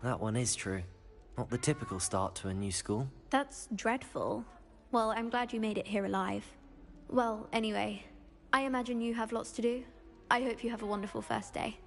that one is true. Not the typical start to a new school. That's dreadful. Well, I'm glad you made it here alive. Well, anyway, I imagine you have lots to do. I hope you have a wonderful first day.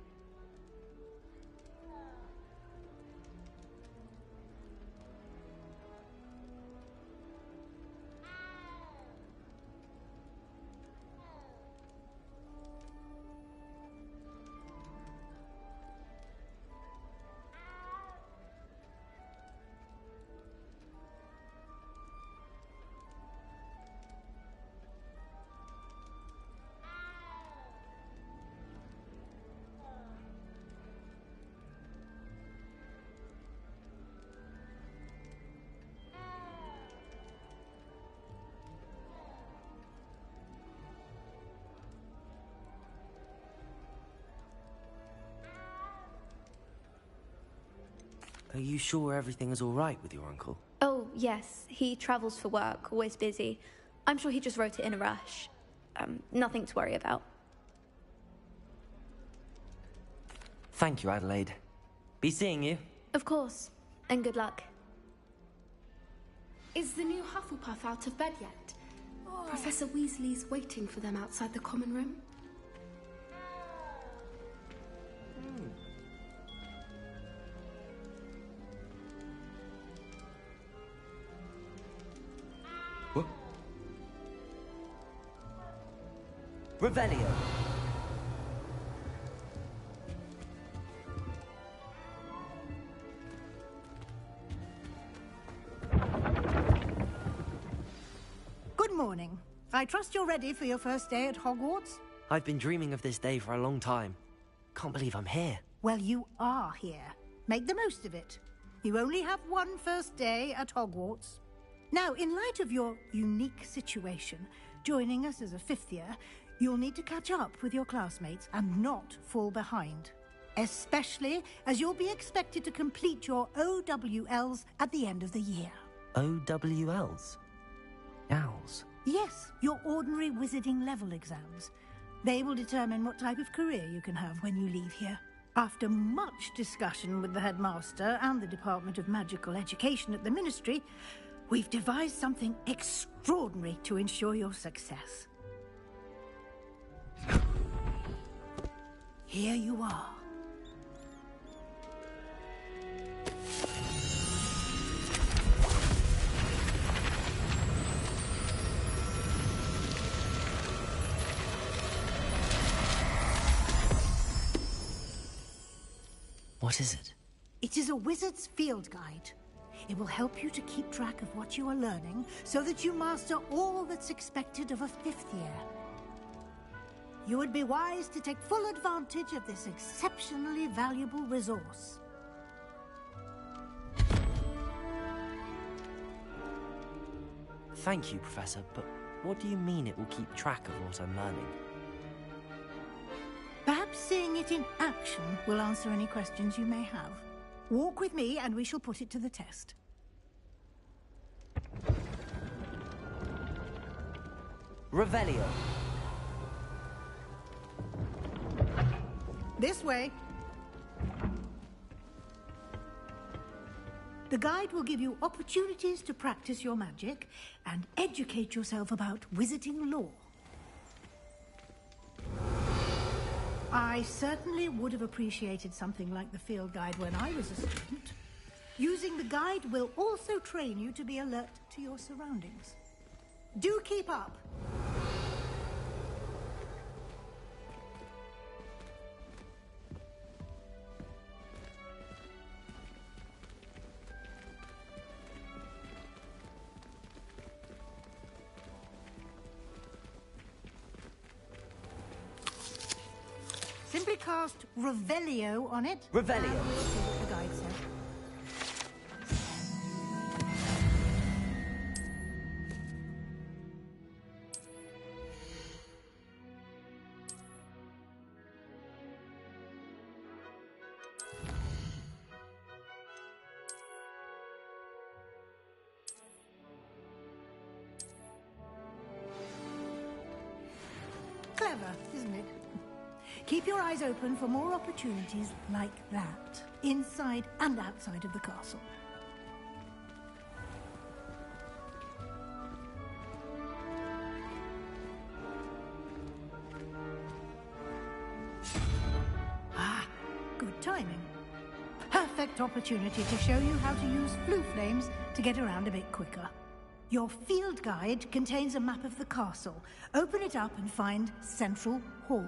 Are you sure everything is all right with your uncle? Oh, yes. He travels for work, always busy. I'm sure he just wrote it in a rush. Nothing to worry about. Thank you, Adelaide. Be seeing you. Of course. And good luck. Is the new Hufflepuff out of bed yet? Professor Weasley's waiting for them outside the common room. What? Revelio. Good morning. I trust you're ready for your first day at Hogwarts? I've been dreaming of this day for a long time. Can't believe I'm here. Well, you are here. Make the most of it. You only have one first day at Hogwarts. Now, in light of your unique situation, joining us as a fifth year, you'll need to catch up with your classmates and not fall behind. Especially as you'll be expected to complete your OWLs at the end of the year. OWLs? Owls? Yes, your ordinary wizarding level exams. They will determine what type of career you can have when you leave here. After much discussion with the headmaster and the Department of Magical Education at the Ministry, we've devised something extraordinary to ensure your success. Here you are. What is it? It is a wizard's field guide. It will help you to keep track of what you are learning so that you master all that's expected of a fifth year. You would be wise to take full advantage of this exceptionally valuable resource. Thank you, Professor, but what do you mean it will keep track of what I'm learning? Perhaps seeing it in action will answer any questions you may have. Walk with me and we shall put it to the test. Revelio. This way. The guide will give you opportunities to practice your magic and educate yourself about wizarding lore. I certainly would have appreciated something like the field guide when I was a student. Using the guide will also train you to be alert to your surroundings. Do keep up. Simply cast Revelio on it. Revelio. And we'll see what the guide says. Clever, isn't it? Keep your eyes open for more opportunities like that, inside and outside of the castle. Ah, good timing. Perfect opportunity to show you how to use flue flames to get around a bit quicker. Your field guide contains a map of the castle. Open it up and find Central Hall.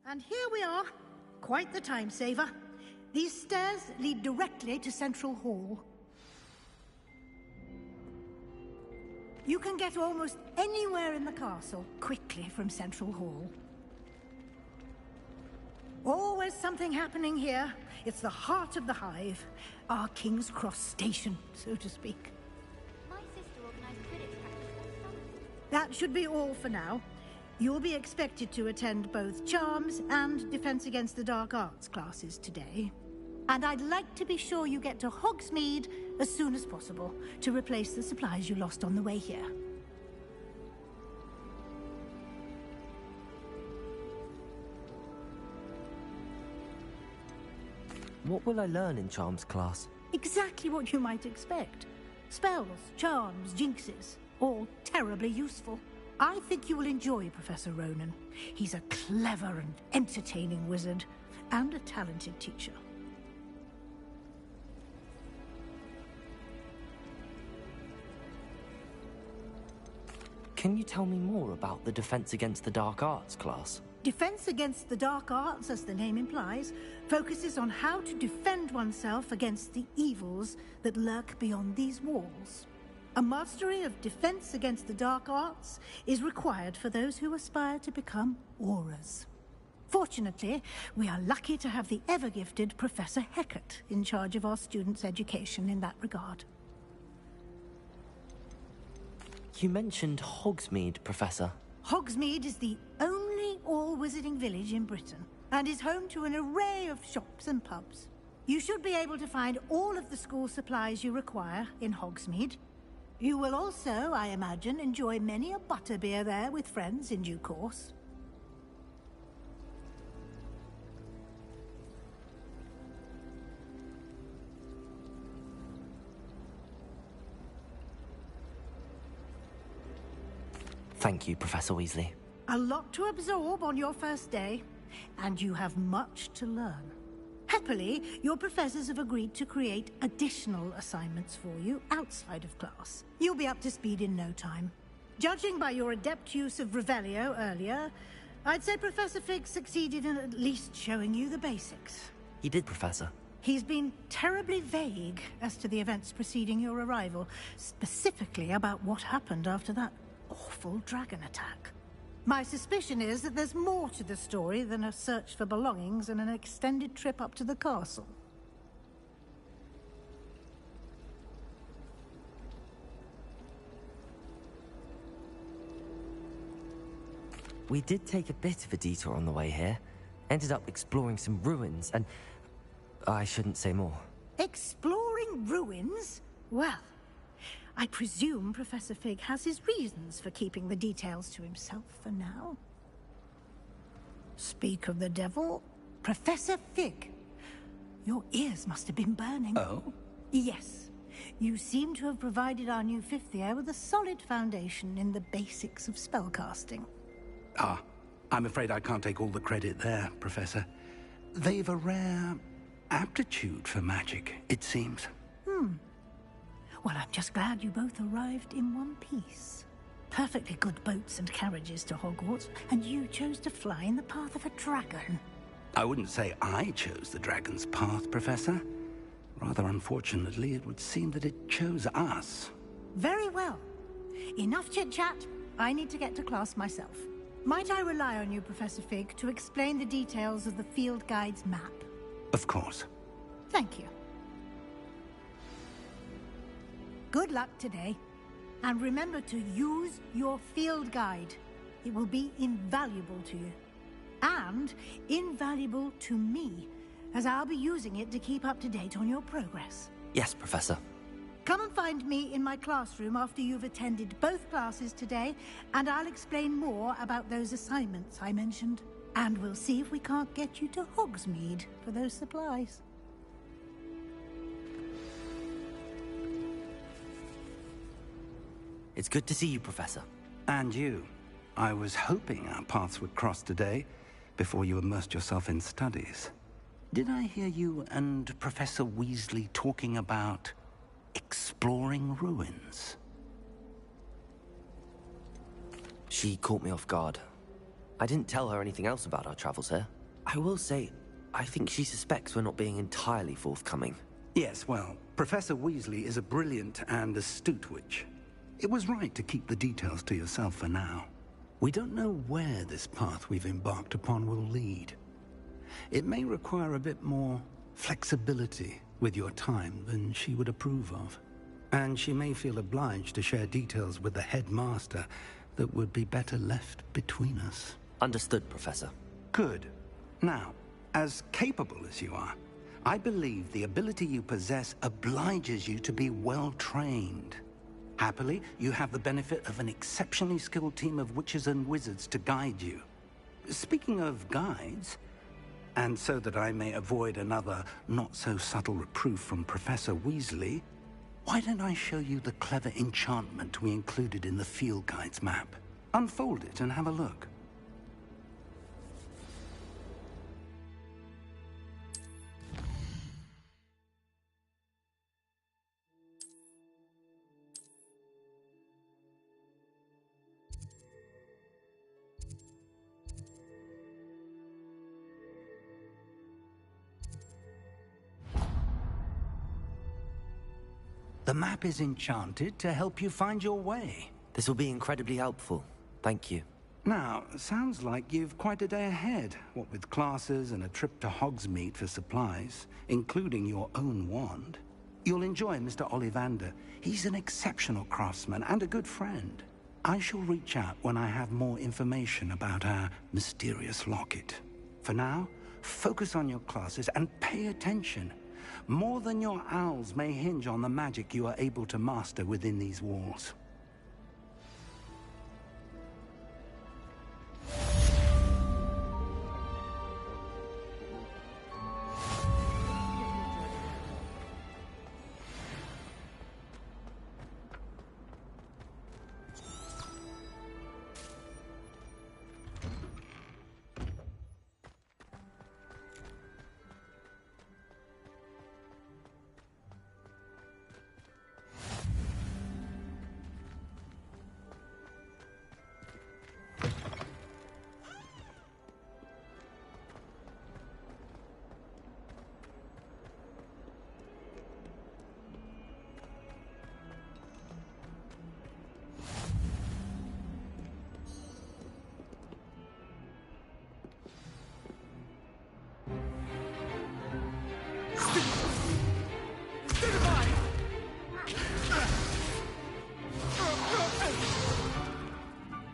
And here we are. Quite the time saver. These stairs lead directly to Central Hall. You can get almost anywhere in the castle quickly from Central Hall. Always something happening here. It's the heart of the Hive. Our King's Cross station, so to speak. My sister organised Quidditch practice last summer. That should be all for now. You'll be expected to attend both Charms and Defense Against the Dark Arts classes today. And I'd like to be sure you get to Hogsmeade as soon as possible to replace the supplies you lost on the way here. What will I learn in Charms class? Exactly what you might expect. Spells, charms, jinxes, all terribly useful. I think you will enjoy Professor Ronan. He's a clever and entertaining wizard, and a talented teacher. Can you tell me more about the Defense Against the Dark Arts class? Defense Against the Dark Arts, as the name implies, focuses on how to defend oneself against the evils that lurk beyond these walls. A mastery of Defense Against the Dark Arts is required for those who aspire to become Aurors. Fortunately, we are lucky to have the ever-gifted Professor Hecat in charge of our students' education in that regard. You mentioned Hogsmeade, Professor. Hogsmeade is the only all-wizarding village in Britain, and is home to an array of shops and pubs. You should be able to find all of the school supplies you require in Hogsmeade. You will also, I imagine, enjoy many a butterbeer there with friends in due course. Thank you, Professor Weasley. A lot to absorb on your first day, and you have much to learn. Happily, your professors have agreed to create additional assignments for you outside of class. You'll be up to speed in no time. Judging by your adept use of Revelio earlier, I'd say Professor Fig succeeded in at least showing you the basics. He did, Professor. He's been terribly vague as to the events preceding your arrival, specifically about what happened after that awful dragon attack. My suspicion is that there's more to the story than a search for belongings and an extended trip up to the castle. We did take a bit of a detour on the way here. Ended up exploring some ruins and... I shouldn't say more. Exploring ruins? Well, I presume Professor Fig has his reasons for keeping the details to himself for now. Speak of the devil, Professor Fig. Your ears must have been burning. Oh? Yes. You seem to have provided our new fifth year with a solid foundation in the basics of spellcasting. Ah, I'm afraid I can't take all the credit there, Professor. They've a rare aptitude for magic, it seems. Well, I'm just glad you both arrived in one piece. Perfectly good boats and carriages to Hogwarts, and you chose to fly in the path of a dragon. I wouldn't say I chose the dragon's path, Professor. Rather unfortunately, it would seem that it chose us. Very well. Enough chit-chat. I need to get to class myself. Might I rely on you, Professor Fig, to explain the details of the field guide's map? Of course. Thank you. Good luck today. And remember to use your field guide. It will be invaluable to you. And invaluable to me, as I'll be using it to keep up to date on your progress. Yes, Professor. Come and find me in my classroom after you've attended both classes today, and I'll explain more about those assignments I mentioned. And we'll see if we can't get you to Hogsmeade for those supplies. It's good to see you, Professor. And you. I was hoping our paths would cross today, before you immersed yourself in studies. Did I hear you and Professor Weasley talking about exploring ruins? She caught me off guard. I didn't tell her anything else about our travels here. I will say, I think she suspects we're not being entirely forthcoming. Yes, well, Professor Weasley is a brilliant and astute witch. It was right to keep the details to yourself for now. We don't know where this path we've embarked upon will lead. It may require a bit more flexibility with your time than she would approve of. And she may feel obliged to share details with the headmaster that would be better left between us. Understood, Professor. Good. Now, as capable as you are, I believe the ability you possess obliges you to be well-trained. Happily, you have the benefit of an exceptionally skilled team of witches and wizards to guide you. Speaking of guides, and so that I may avoid another not-so-subtle reproof from Professor Weasley, why don't I show you the clever enchantment we included in the field guide's map? Unfold it and have a look. The map is enchanted to help you find your way. This will be incredibly helpful. Thank you. Now, sounds like you've quite a day ahead, what with classes and a trip to Hogsmeade for supplies, including your own wand. You'll enjoy Mr. Ollivander. He's an exceptional craftsman and a good friend. I shall reach out when I have more information about our mysterious locket. For now, focus on your classes and pay attention. More than your owls may hinge on the magic you are able to master within these walls.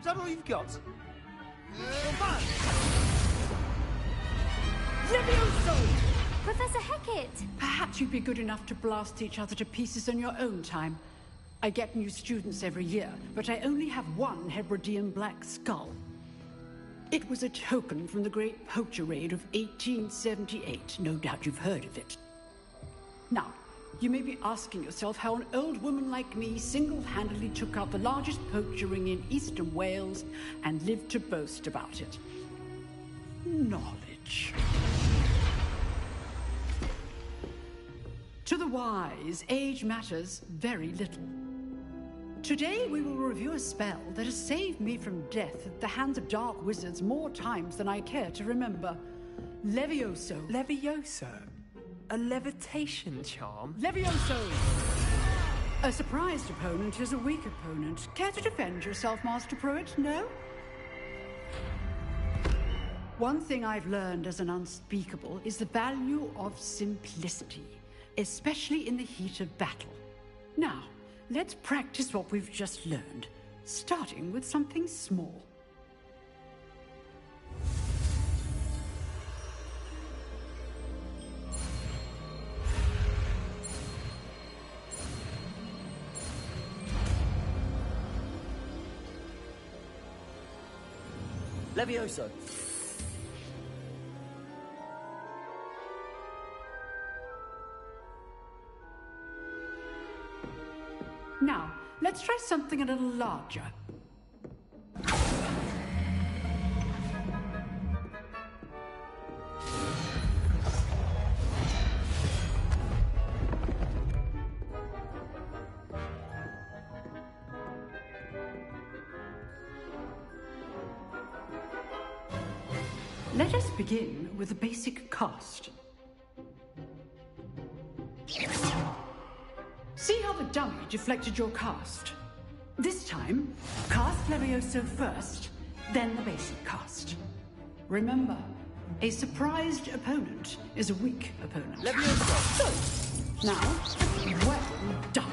Is that all you've got? Professor Hecat! Perhaps you'd be good enough to blast each other to pieces in your own time. I get new students every year, but I only have one Hebridean black skull. It was a token from the Great Poacher Raid of 1878. No doubt you've heard of it. Now, you may be asking yourself how an old woman like me single-handedly took out the largest poacher ring in eastern Wales and lived to boast about it. Knowledge. To the wise, age matters very little. Today we will review a spell that has saved me from death at the hands of dark wizards more times than I care to remember. Levioso. Levioso? A levitation charm? Levioso! A surprised opponent is a weak opponent. Care to defend yourself, Master Pruitt? No? One thing I've learned as an unspeakable is the value of simplicity, especially in the heat of battle. Now, let's practice what we've just learned, starting with something small. Levioso! Now, let's try something a little larger. Let us begin with the basic cast. See how the dummy deflected your cast? This time, cast Levioso first, then the basic cast. Remember, a surprised opponent is a weak opponent. Levioso! So, now, well done.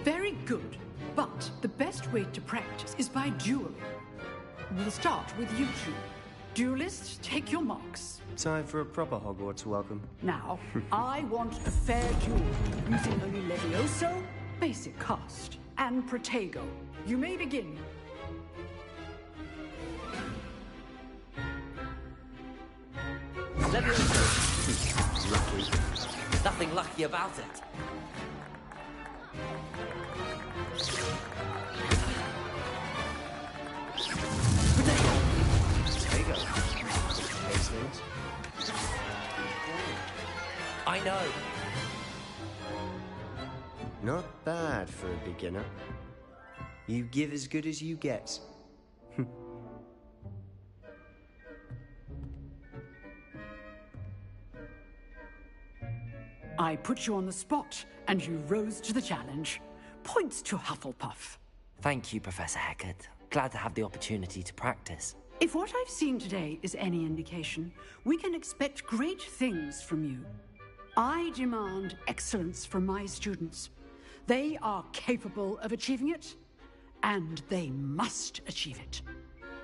Very good, but the best way to practice is by dueling. We'll start with you two. Duelists, take your marks. Time for a proper Hogwarts welcome. Now, I want a fair duel, using only Levioso, basic cast, and Protego. You may begin. Levioso! Lucky. Nothing lucky about it. I know. Not bad for a beginner. You give as good as you get. I put you on the spot, and you rose to the challenge. Points to Hufflepuff. Thank you, Professor Hecat. Glad to have the opportunity to practice. If what I've seen today is any indication, we can expect great things from you. I demand excellence from my students. They are capable of achieving it, and they must achieve it.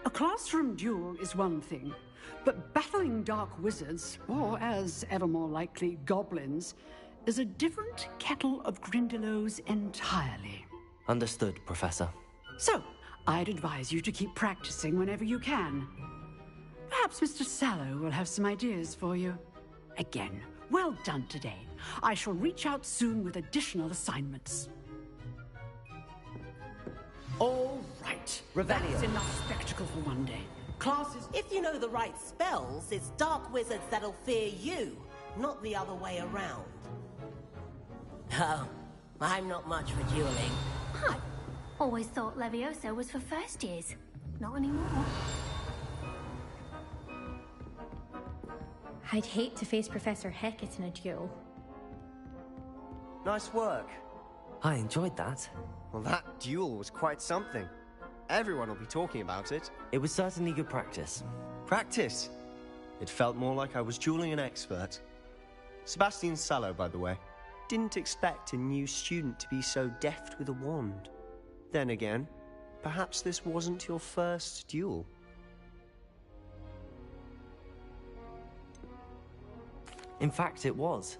A classroom duel is one thing, but battling dark wizards, or as ever more likely, goblins, is a different kettle of Grindylows entirely. Understood, Professor. So, I'd advise you to keep practicing whenever you can. Perhaps Mr. Sallow will have some ideas for you. Again, well done today. I shall reach out soon with additional assignments. All right. Revelio. That's enough spectacle for one day. Classes... If you know the right spells, it's dark wizards that'll fear you, not the other way around. Oh, I'm not much for dueling. Huh. Always thought Levioso was for first years. Not anymore. I'd hate to face Professor Hecat in a duel. Nice work. I enjoyed that. Well, that duel was quite something. Everyone will be talking about it. It was certainly good practice. Practice? It felt more like I was dueling an expert. Sebastian Sallow, by the way. Didn't expect a new student to be so deft with a wand. Then again, perhaps this wasn't your first duel. In fact, it was.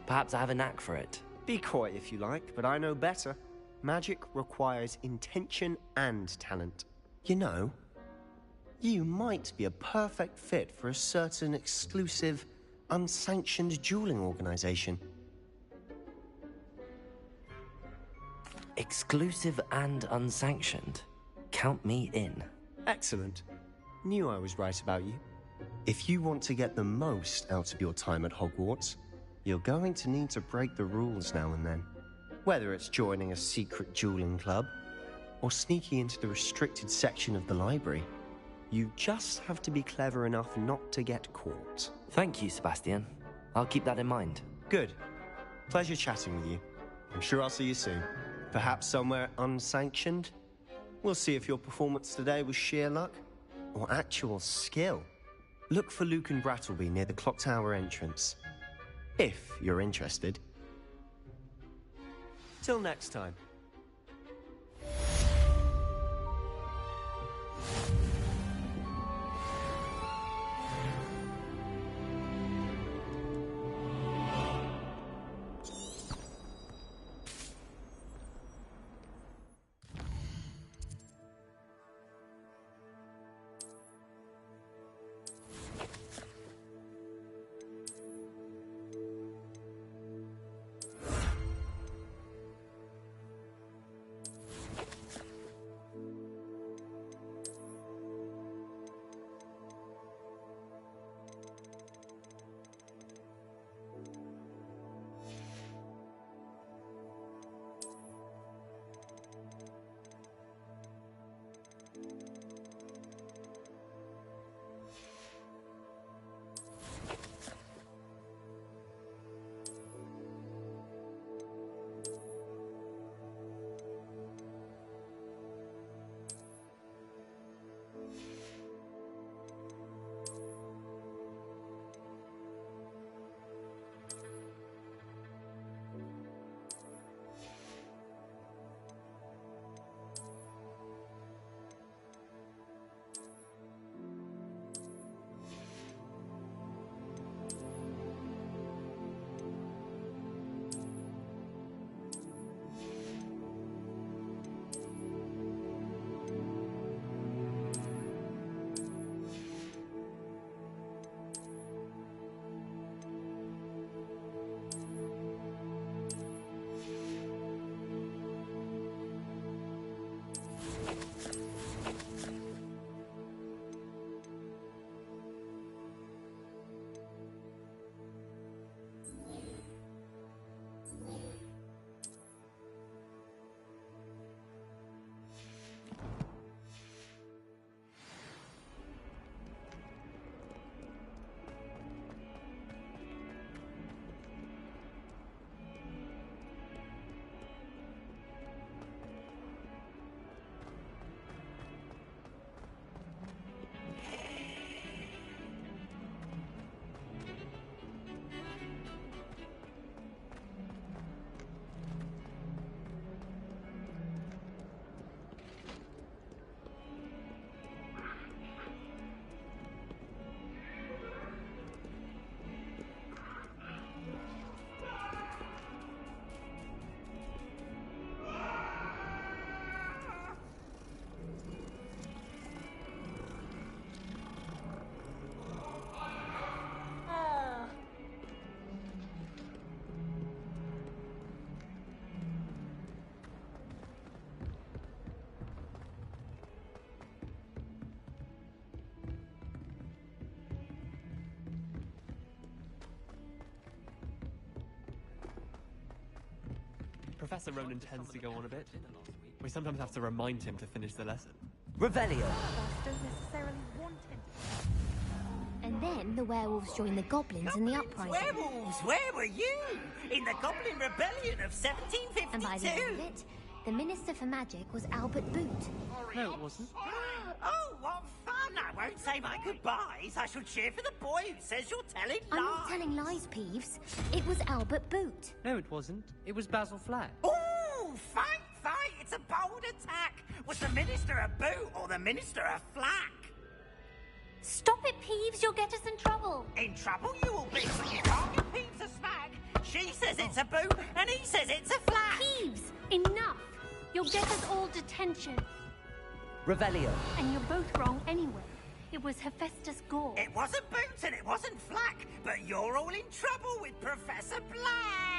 Perhaps I have a knack for it. Be coy if you like, but I know better. Magic requires intention and talent. You know, you might be a perfect fit for a certain exclusive, unsanctioned dueling organization. Exclusive and unsanctioned. Count me in. Excellent. Knew I was right about you. If you want to get the most out of your time at Hogwarts, you're going to need to break the rules now and then. Whether it's joining a secret dueling club, or sneaking into the restricted section of the library, you just have to be clever enough not to get caught. Thank you, Sebastian. I'll keep that in mind. Good. Pleasure chatting with you. I'm sure I'll see you soon. Perhaps somewhere unsanctioned? We'll see if your performance today was sheer luck or actual skill. Look for Luke and Brattleby near the clock tower entrance, if you're interested. Till next time. Professor Ronan tends to go on a bit. We sometimes have to remind him to finish the lesson. Revelio! Don't necessarily want him. And then the werewolves joined the goblins in the uprising. Werewolves, where were you? In the Goblin Rebellion of 1752. And by the end of it, the Minister for Magic was Albert Boot. No, it wasn't. Oh, what fun! I won't say my goodbyes. I shall cheer for the boy who says you're telling lies. I'm not telling lies, Peeves. It was Albert Boot. No, it wasn't. It was Basil Flack. Oh, fight! It's a bold attack. Was the Minister a boot or the Minister a flack? Stop it, Peeves. You'll get us in trouble. In trouble you will be. You can't give Peeves a smack. She says it's a boot and he says it's a flack. Peeves, enough. You'll get us all detention. Revelio. And you're both wrong anyway. It was Hephaestus Gore. It wasn't Boots and it wasn't Flack, but you're all in trouble with Professor Black!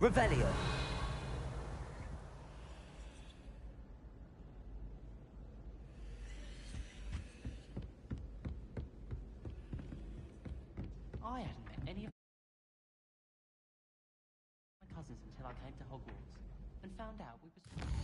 Revelio. I hadn't met any of my cousins until I came to Hogwarts and found out we were...